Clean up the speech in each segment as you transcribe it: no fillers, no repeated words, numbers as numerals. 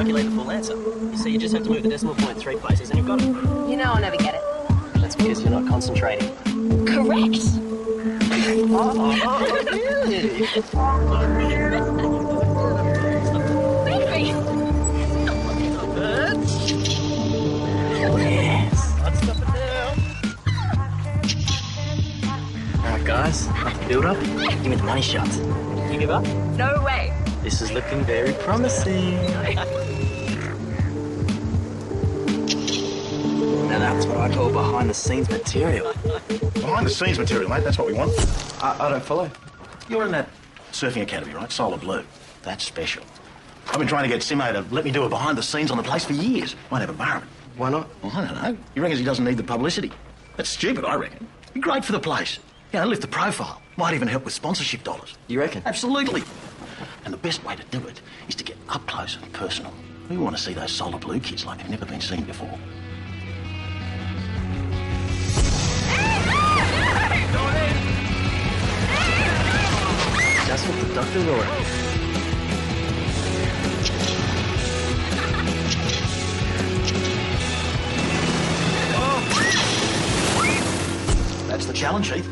calculate the full answer. You see, you just have to move the decimal point 3 places and you've got it. You know I'll never get it. That's because you're not concentrating. Correct. Really? Yes. Let's stop it now. Alright, guys. Build up. Give me the money shots. You give up? No way. This is looking very promising. Now that's what I call behind-the-scenes material. Behind-the-scenes material, mate. That's what we want. I don't follow. You're in that surfing academy, right? Solar Blue. That's special. I've been trying to get Simo to let me do a behind-the-scenes on the place for years. Won't ever borrow it. Why not? Well, I don't know. He reckons he doesn't need the publicity. That's stupid, I reckon. Be great for the place. You know, lift the profile. Might even help with sponsorship dollars. You reckon? Absolutely. And the best way to do it is to get up close and personal. We want to see those Solar Blue kids like they've never been seen before. Just what the doctor ordered. That's the challenge, Heath.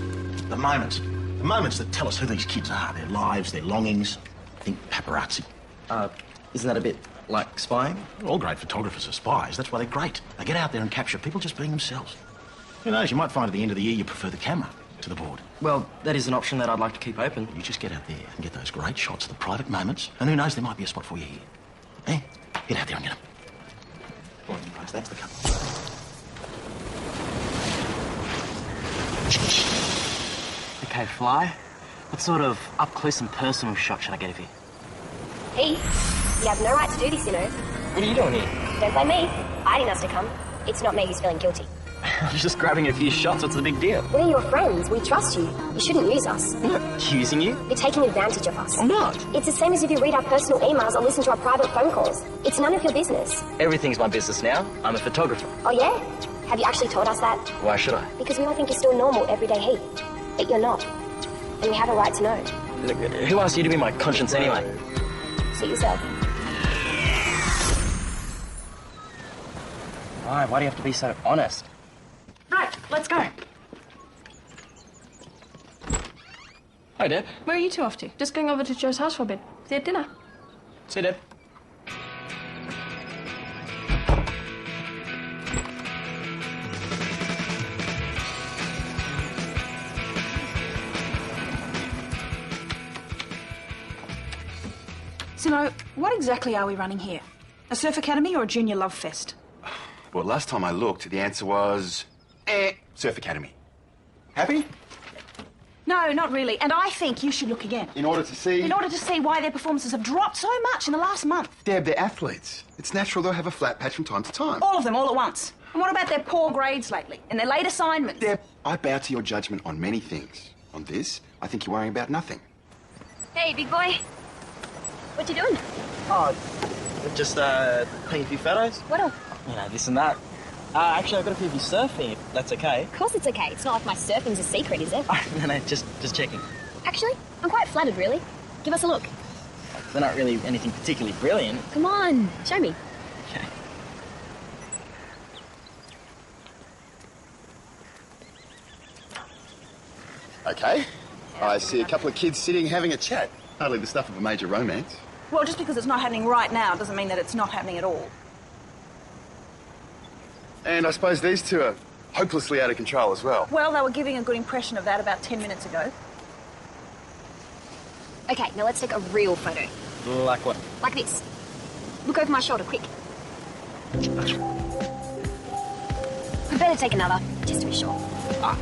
The moments. The moments that tell us who these kids are, their lives, their longings. Think paparazzi. Isn't that a bit like spying? All great photographers are spies. That's why they're great. They get out there and capture people just being themselves. Who knows, you might find at the end of the year you prefer the camera to the board. Well, that is an option that I'd like to keep open. You just get out there and get those great shots of the private moments, and who knows, there might be a spot for you here. Eh? Get out there and get them. Go on, guys, that's the couple. Okay, Fly. What sort of up-close and personal shot should I get of you? Hey, you have no right to do this, you know. What are you doing here? Don't blame me. I didn't ask to come. It's not me who's feeling guilty. I'm just grabbing a few shots. What's the big deal? We're your friends. We trust you. You shouldn't use us. I'm not using you. You're taking advantage of us. I'm not. It's the same as if you read our personal emails or listen to our private phone calls. It's none of your business. Everything's my business now. I'm a photographer. Oh, yeah? Have you actually told us that? Why should I? Because we all think you're still normal, everyday Heath. But you're not. And we have a right to know. Look, who asked you to be my conscience anyway? Suit yourself. Why do you have to be so honest? Right, let's go. Hi, Deb. Where are you two off to? Just going over to Joe's house for a bit. They had dinner. See you, Deb. Simo, what exactly are we running here? A surf academy or a junior love fest? Well, last time I looked, the answer was... Surf Academy. Happy? No, not really. And I think you should look again. In order to see... In order to see why their performances have dropped so much in the last month. Deb, they're athletes. It's natural they'll have a flat patch from time to time. All of them, all at once. And what about their poor grades lately? And their late assignments? Deb, I bow to your judgment on many things. On this, I think you're worrying about nothing. Hey, big boy. What you doing? Oh, just, taking a few photos. What else? You know, this and that. Actually, I've got a few of you surfing, if that's okay. Of course it's okay. It's not like my surfing's a secret, is it? No, just checking. Actually, I'm quite flattered, really. Give us a look. They're not really anything particularly brilliant. Come on, show me. Okay. Okay. I see a couple of kids sitting having a chat. Hardly the stuff of a major romance. Well, just because it's not happening right now doesn't mean that it's not happening at all. And I suppose these two are hopelessly out of control as well. Well, they were giving a good impression of that about 10 minutes ago. Okay, now let's take a real photo. Like what? Like this. Look over my shoulder, quick. We better take another, just to be sure. Yeah.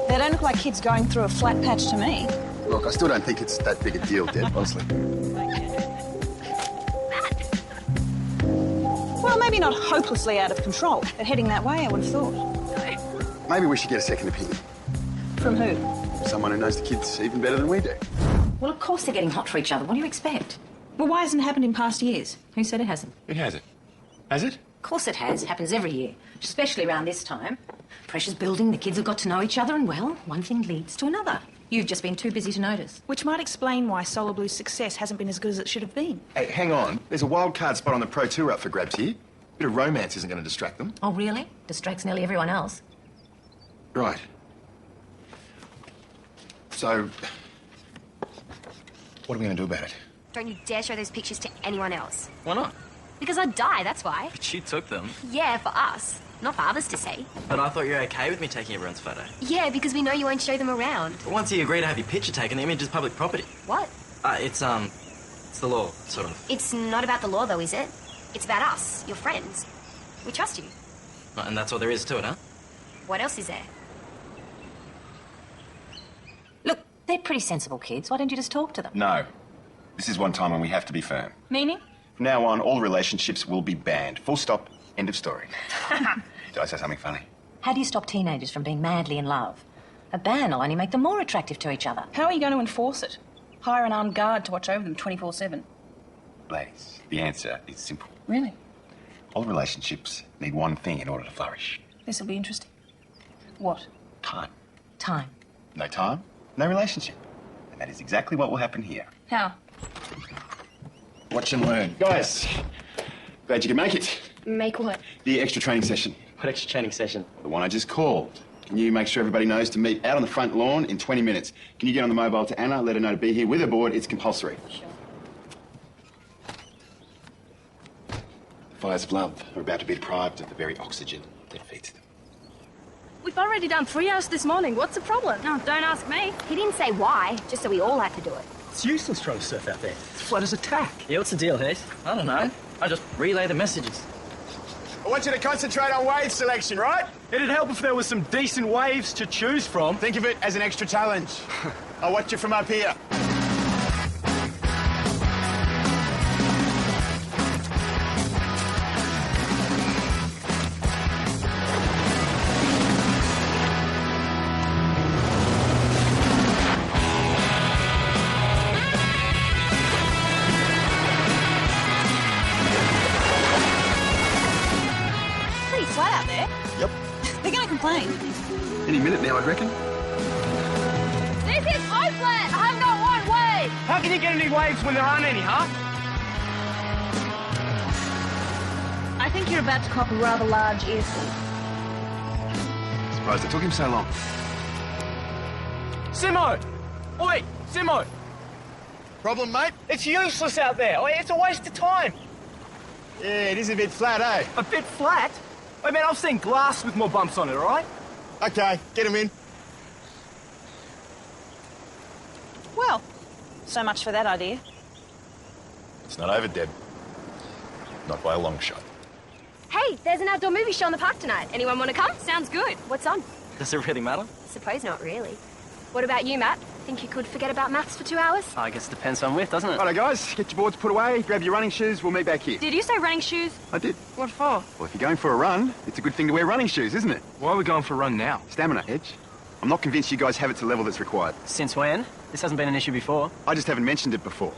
They don't look like kids going through a flat patch to me. Look, I still don't think it's that big a deal, Deb, honestly. Well, maybe not hopelessly out of control, but heading that way, I would have thought. Maybe we should get a second opinion. From who? Someone who knows the kids even better than we do. Well, of course they're getting hot for each other. What do you expect? Well, why hasn't it happened in past years? Who said it hasn't? It hasn't. Has it? Of course it has. Happens every year, especially around this time. Pressure's building, the kids have got to know each other, and, well, one thing leads to another. You've just been too busy to notice. Which might explain why Solar Blue's success hasn't been as good as it should have been. Hey, hang on. There's a wild card spot on the Pro Tour up for grabs here. Bit of romance isn't going to distract them. Oh, really? Distracts nearly everyone else. Right. So, what are we going to do about it? Don't you dare show those pictures to anyone else. Why not? Because I'd die, that's why. But you took them. Yeah, for us. Not for others to see. But I thought you were okay with me taking everyone's photo. Yeah, because we know you won't show them around. But once you agree to have your picture taken, the image is public property. What? It's the law, sort of. It's not about the law, though, is it? It's about us, your friends. We trust you. And that's all there is to it, huh? What else is there? Look, they're pretty sensible kids. Why don't you just talk to them? No. This is one time when we have to be firm. Meaning? From now on, all relationships will be banned. Full stop. End of story. Did I say something funny? How do you stop teenagers from being madly in love? A ban will only make them more attractive to each other. How are you going to enforce it? Hire an armed guard to watch over them 24/7. Ladies, the answer is simple. Really? All relationships need one thing in order to flourish. This'll be interesting. What? Time. Time. No time, no relationship. And that is exactly what will happen here. How? Watch and learn. Guys, glad you could make it. Make what? The extra training session. What extra training session? The one I just called. Can you make sure everybody knows to meet out on the front lawn in 20 minutes? Can you get on the mobile to Anna, let her know to be here with her board? It's compulsory. Sure. Fires of love are about to be deprived of the very oxygen that feeds them. We've already done 3 hours this morning. What's the problem? No, don't ask me. He didn't say why, just so we all had to do it. It's useless trying to surf out there. It's flat as a tack. Yeah, what's the deal, Heath? I don't know. I just relay the messages. I want you to concentrate on wave selection, right? It'd help if there was some decent waves to choose from. Think of it as an extra challenge. I'll watch you from up here. Pretty flat out there. Yep. They're going to complain. Any minute now, I'd reckon. This is hopeless! I have not one wave! How can you get any waves when there aren't any, huh? I think you're about to cop a rather large earful. Surprised it took him so long. Simo! Oi, Simo! Problem, mate? It's useless out there. It's a waste of time. Yeah, it is a bit flat, eh? A bit flat? I mean, I've seen glass with more bumps on it, all right? Okay, get him in. Well, so much for that idea. It's not over, Deb. Not by a long shot. Hey, there's an outdoor movie show in the park tonight. Anyone want to come? Sounds good. What's on? Does it really matter? Suppose not really. What about you, Matt? Think you could forget about maths for 2 hours? I guess it depends who I'm with, doesn't it? Righto, guys, get your boards put away, grab your running shoes, we'll meet back here. Did you say running shoes? I did. What for? Well, if you're going for a run, it's a good thing to wear running shoes, isn't it? Why are we going for a run now? Stamina, Edge. I'm not convinced you guys have it to the level that's required. Since when? This hasn't been an issue before. I just haven't mentioned it before.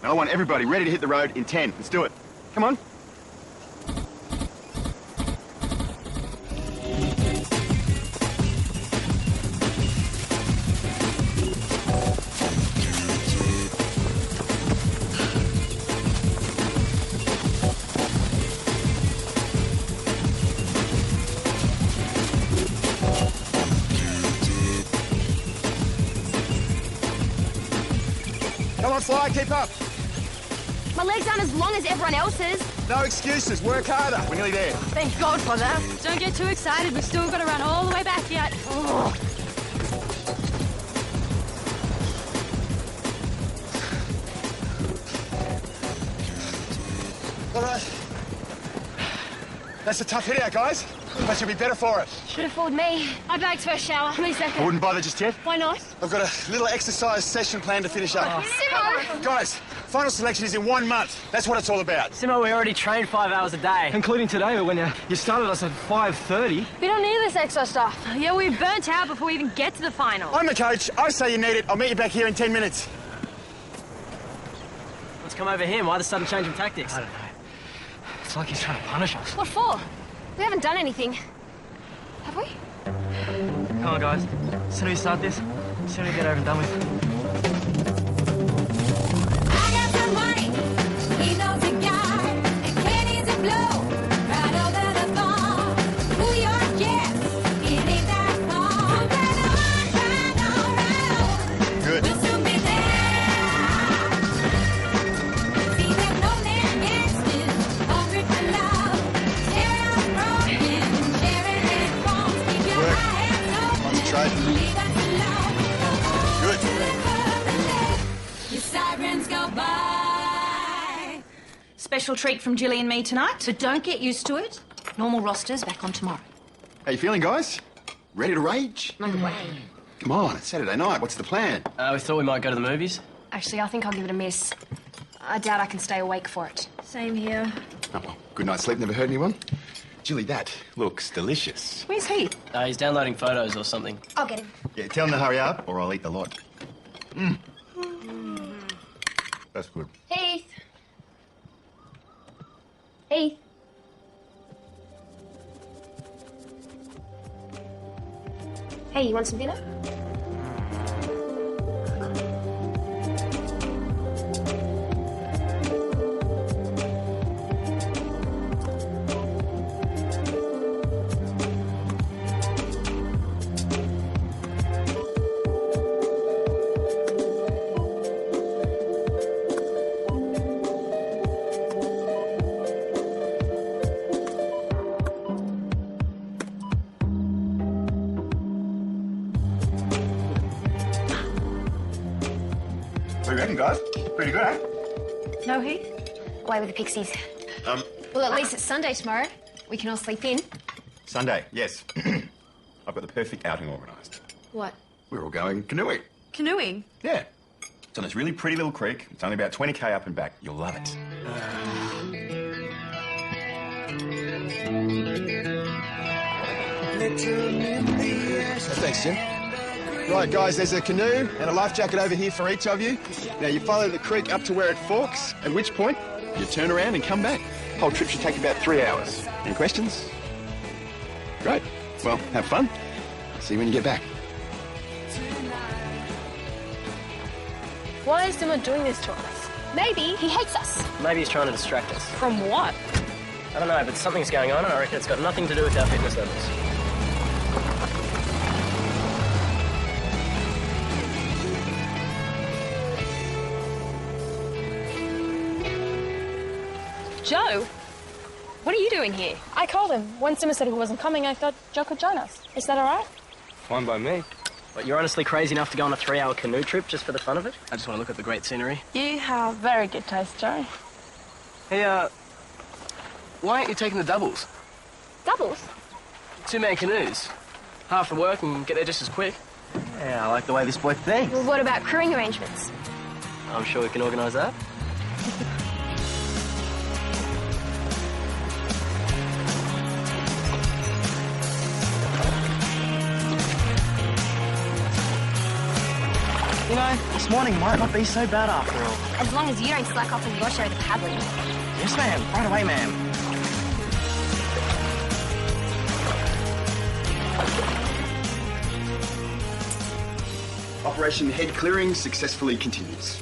And I want everybody ready to hit the road in 10. Let's do it. Come on. Come on, Fly, keep up. My legs aren't as long as everyone else's. No excuses, work harder. We're nearly there. Thank God for that. Don't get too excited. We've still got to run all the way back yet. Oh. All right. That's a tough hit out, guys. That should be better for us. Should have fooled me. I bagged first shower. Please I second. wouldn't bother just yet. Why not? I've got a little exercise session planned to finish up. Simo! Guys, final selection is in 1 month. That's what it's all about. Simo, we already trained 5 hours a day. Including today, when you started us at 5:30. We don't need this extra stuff. Yeah, we burnt out before we even get to the final. I'm the coach. I say you need it. I'll meet you back here in 10 minutes. Let's come over here. Why the sudden change in tactics? I don't know. It's like he's trying to punish us. What for? We haven't done anything. Have we? Come on, guys. As soon as we start this, Sooner we get over and done with. I got some money. He knows a guy. And Kenny's a blow. Right over the bar. New York, yes. It ain't that far. Right on. Good. We'll soon be there. See them lonely gangsters. Hungry for love. Stereos broken. Sharing headphones. Keep your Work. hands open. Concentrate. Leave us alone. Good. Your sirens go by. Special treat from Jilly and me tonight. So don't get used to it. Normal roster's back on tomorrow. How you feeling, guys? Ready to rage? No way. Come on, it's Saturday night. What's the plan? We thought we might go to the movies. Actually, I think I'll give it a miss. I doubt I can stay awake for it. Same here. Oh, well, good night's sleep. Never hurt anyone. Jilly, that looks delicious. Where's he? He's downloading photos or something. I'll get him. Yeah, tell him to hurry up, or I'll eat the lot. That's good. Heath. Heath. Hey, you want some dinner? What do you reckon, guys? Pretty good, eh? No, Heath? Away with the pixies. Well, at least it's Sunday tomorrow. We can all sleep in. Sunday, yes. I've got the perfect outing organised. What? We're all going canoeing. Canoeing? Yeah. It's on this really pretty little creek. It's only about 20k up and back. You'll love it. Thanks, Jim. Right, guys, there's a canoe and a life jacket over here for each of you. Now, you follow the creek up to where it forks, at which point you turn around and come back. Whole trip should take about 3 hours. Any questions? Great. Well, have fun. See you when you get back. Why is Dimmer doing this to us? Maybe he hates us. Maybe he's trying to distract us. From what? I don't know, but something's going on, and I reckon it's got nothing to do with our fitness levels. Joe? What are you doing here? I called him. When Simmer said he wasn't coming, I thought Joe could join us. Is that all right? Fine by me. But you're honestly crazy enough to go on a 3-hour canoe trip just for the fun of it? I just want to look at the great scenery. You have very good taste, Joe. Hey, why aren't you taking the doubles? Doubles? 2-man canoes. Half the work and get there just as quick. Yeah, I like the way this boy thinks. Well, what about crewing arrangements? I'm sure we can organise that. You know, this morning might not be so bad after all. As long as you don't slack off in your share of the paddling. Yes, ma'am. Right away, ma'am. Operation Head Clearing successfully continues.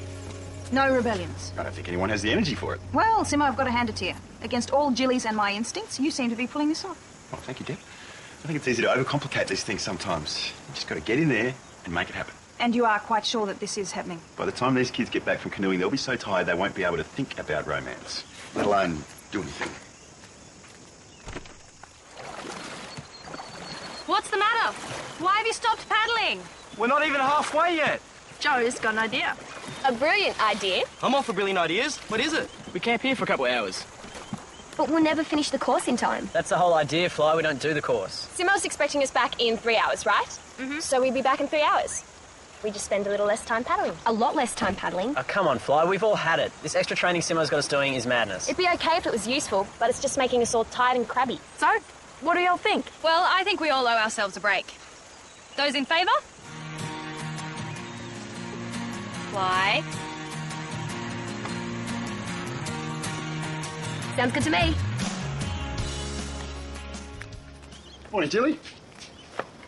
No rebellions. I don't think anyone has the energy for it. Well, Simo, I've got to hand it to you. Against all Jilly's and my instincts, you seem to be pulling this off. Oh, thank you, Deb. I think it's easy to overcomplicate these things sometimes. You just got to get in there and make it happen. And you are quite sure that this is happening? By the time these kids get back from canoeing, they'll be so tired they won't be able to think about romance, let alone do anything. What's the matter? Why have you stopped paddling? We're not even halfway yet. Joe's got an idea. A brilliant idea, I'm all for brilliant ideas. What is it? We camp here for a couple of hours. but we'll never finish the course in time. That's the whole idea, Fly. We don't do the course. Simo's expecting us back in 3 hours, right? Mm-hmm. So we'd be back in 3 hours. We just spend a little less time paddling. A lot less time paddling. Oh, come on, Fly. We've all had it. This extra training Simo's got us doing is madness. It'd be okay if it was useful, but it's just making us all tired and crabby. So, what do y'all think? Well, I think we all owe ourselves a break. Those in favour? Fly. Sounds good to me. Morning, Jilly.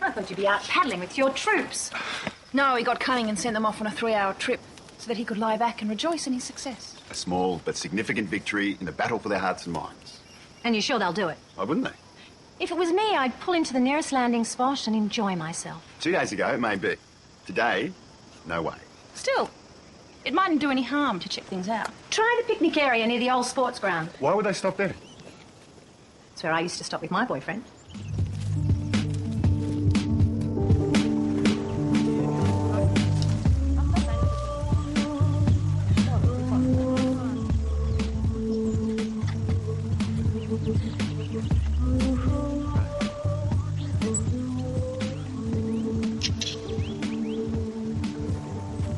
I thought you'd be out paddling with your troops. No, he got cunning and sent them off on a 3-hour trip so that he could lie back and rejoice in his success. A small but significant victory in the battle for their hearts and minds. And you're sure they'll do it? Why wouldn't they? If it was me, I'd pull into the nearest landing spot and enjoy myself. 2 days ago, it may be. Today, no way. Still, it mightn't do any harm to check things out. Try the picnic area near the old sports ground. Why would they stop there? That's where I used to stop with my boyfriend.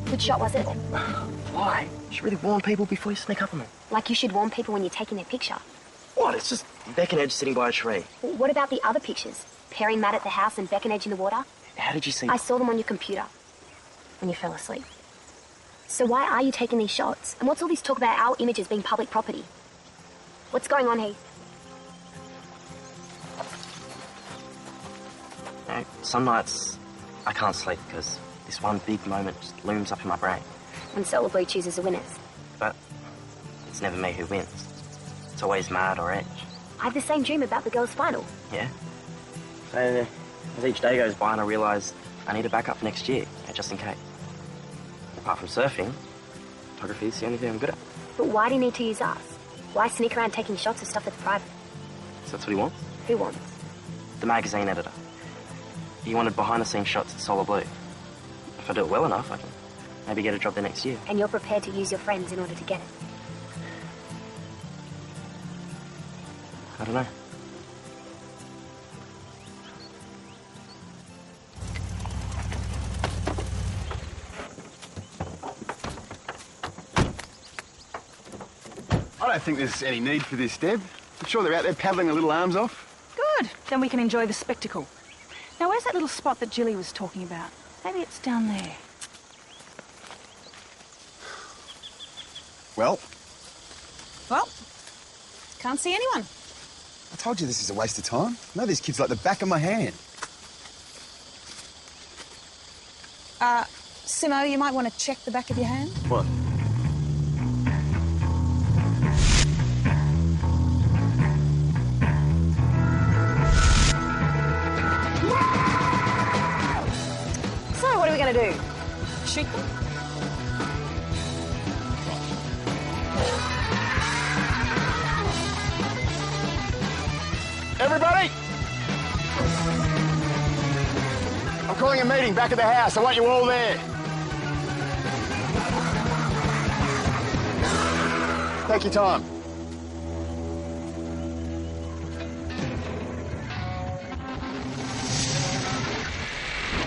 Which shot was it? Why? You should really warn people before you sneak up on them. Like you should warn people when you're taking their picture. What? It's just Beck and Edge sitting by a tree. What about the other pictures? Perry and Matt at the house and Beck and Edge in the water? How did you see? I saw them on your computer when you fell asleep. So why are you taking these shots? And what's all this talk about our images being public property? What's going on, Heath? You know, some nights I can't sleep because this one big moment just looms up in my brain. When Solar Blue chooses the winners. But it's never me who wins. It's always Matt or Edge. I have the same dream about the girls' final. Yeah? So as each day goes by and I realise I need a backup next year, just in case. Apart from surfing, photography is the only thing I'm good at. But why do you need to use us? Why sneak around taking shots of stuff that's private? So that's what he wants? Who wants? The magazine editor. He wanted behind-the-scenes shots at Solar Blue. If I do it well enough, I can maybe get a job there next year. And you're prepared to use your friends in order to get it? I don't know. I don't think there's any need for this, Deb. I'm sure they're out there paddling their little arms off. Good. Then we can enjoy the spectacle. Now, where's that little spot that Jilly was talking about? Maybe it's down there. Well, Well, can't see anyone. I told you this is a waste of time. I know these kids like the back of my hand. Simo, you might want to check the back of your hand. What? So, what are we going to do? Shoot them? Everybody! I'm calling a meeting back at the house. I want you all there. Take your time.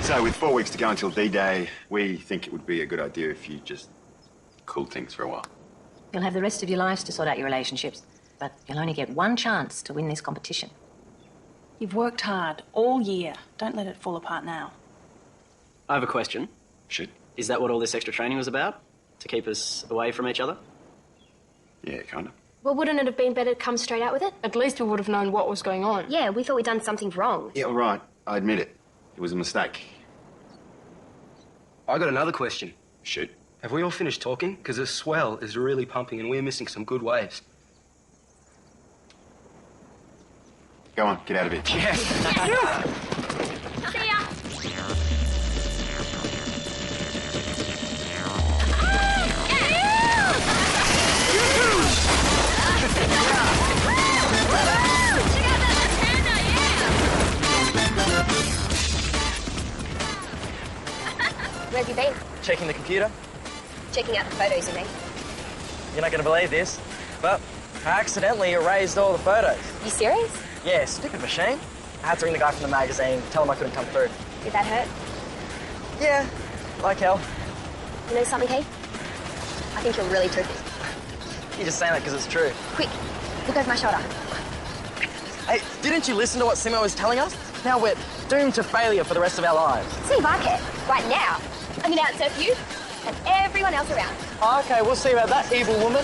So, with 4 weeks to go until D-Day, we think it would be a good idea if you just cooled things for a while. You'll have the rest of your lives to sort out your relationships, but you'll only get one chance to win this competition. You've worked hard all year. Don't let it fall apart now. I have a question. Shoot. Is that what all this extra training was about? To keep us away from each other? Yeah, kind of. Well, wouldn't it have been better to come straight out with it? At least we would have known what was going on. Yeah, we thought we'd done something wrong. Yeah, all right. I admit it. It was a mistake. I got another question. Shoot. Have we all finished talking? Because the swell is really pumping and we're missing some good waves. Go on, get out of here. Yes. See ya. Where have you been? Checking the computer. Checking out the photos, you mean? You're not going to believe this, but I accidentally erased all the photos. You serious? Yeah, stupid machine. I had to ring the guy from the magazine, tell him I couldn't come through. Did that hurt? Yeah, like hell. You know something, Heath? I think you're really trippy. You're just saying that because it's true. Quick, look over my shoulder. Hey, didn't you listen to what Simo was telling us? Now we're doomed to failure for the rest of our lives. See if I care. Right now, I'm going to outsurf you and everyone else around. Okay, we'll see about that, evil woman.